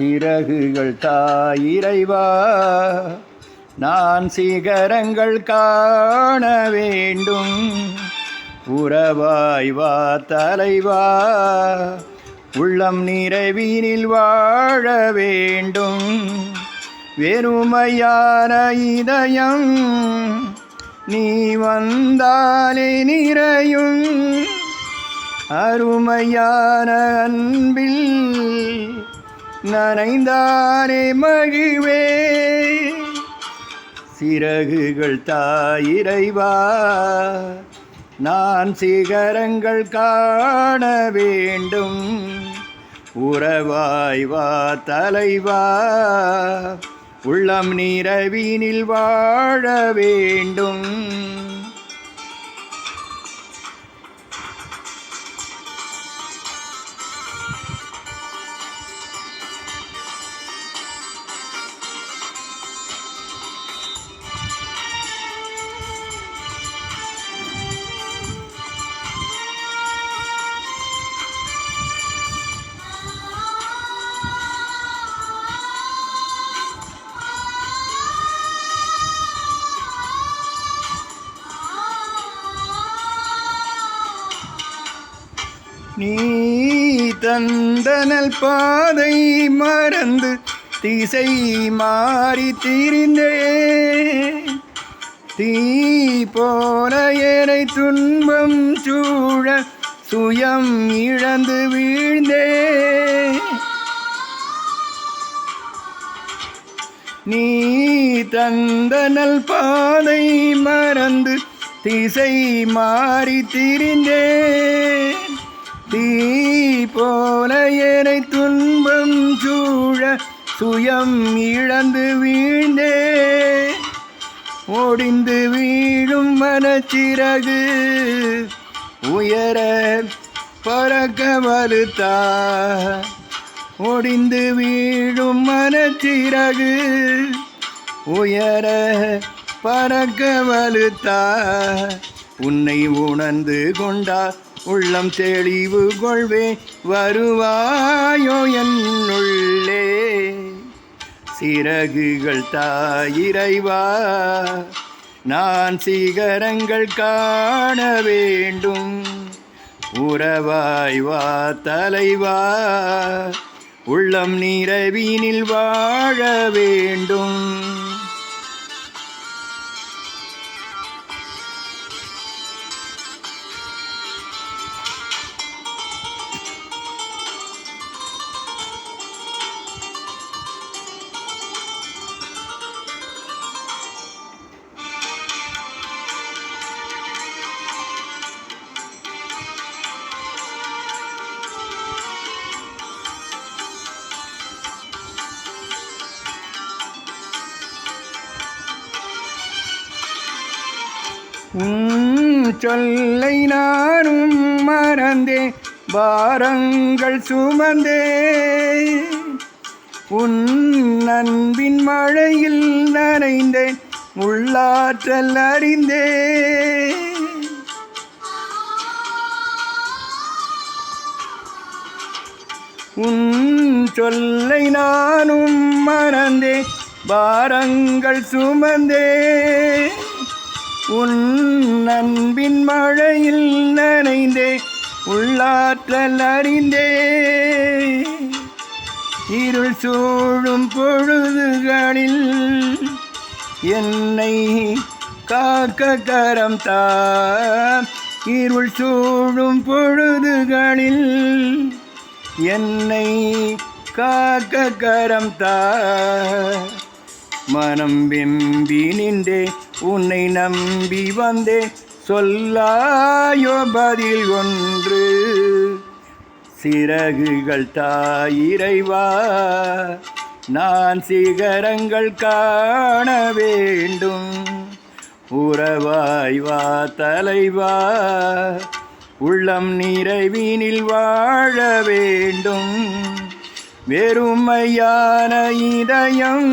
சிறகுகள் தாயிறைவா, நான் சிகரங்கள் காண வேண்டும். உறவாய் வா தலைவா, உள்ளம் நிறைவினில் வாழ வேண்டும். வெறுமையான இதயம் நீ வந்தாலே நிறையும். அருமையான அன்பில் நனைந்தானே மகிழ்வே. சிறகுகள் தாயிறைவா, நான் சிகரங்கள் காண வேண்டும். உறவாய் வா தலைவா, உள்ளம் நிறைவினில் வாழ வேண்டும். நீ தந்தனல் பாதை மறந்து திசை மாறி திரிந்தே. தீ போல ஏனை துன்பம் சூழ சுயம் இழந்து வீழ்ந்தே. நீ தந்தனல் பாதை மறந்து திசை மாறி திரிந்தே. தீ போல ஏனை துன்பம் சூழ சுயம் இழந்து வீழ்ந்தே. ஒடிந்து வீழும் மனச்சிறகு உயர பறக்க வலுத்தா. ஒடிந்து வீழும் மனச்சிறகு உயர பறக்க வலுத்தா. உன்னை உணர்ந்து கொண்டா உள்ளம் தெளிவு கொள்வே. வருவாயோ என்னுள்ளே. சிறகுகள் தாயிறைவா, நான் சிகரங்கள் காண வேண்டும். உறவாய் வா தலைவா, உள்ளம் நிறைவினில் வாழ வேண்டும். சொல்லை நானும் மறந்தே, பாரங்கள் சுமந்தே. உன் அன்பின் மழையில் நனைந்தேன், உள்ளாற்றல் அறிந்தே. உன் சொல்லை நானும் மறந்தே, பாரங்கள் சுமந்தே. உன் அன்பின் மழையில் நனைந்தே, உள்ளாற்றல் அறிந்தே. இருள் சூழும் பொழுதுகளில் என்னை காக்க கரம் தா. இருள் சூழும் பொழுதுகளில் என்னை காக்க கரம் தா. மனம் வெம்பி நின்றே, உன்னை நம்பி வந்தே. சொல்லாயோ பதில் ஒன்று. சிறகுகள் தாயிறைவா, நான் சிகரங்கள் காண வேண்டும். உறவாய் வா தலைவா, உள்ளம் நிறைவினில் வாழ வேண்டும். வெறுமையான இதயம்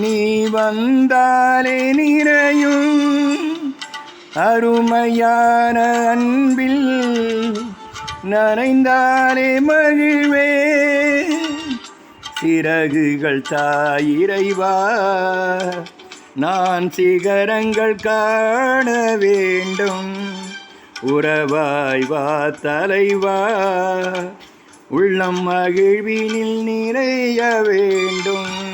நீ வந்தாலே நிறையும். அருமையான அன்பில் நனைந்தாலே மகிழ்வே. சிறகுகள் தாயிறைவா, நான் சிகரங்கள் காண வேண்டும். உறவாய் வா தலைவா, உள்ளம் மகிழ்வினில் நிறைய வேண்டும்.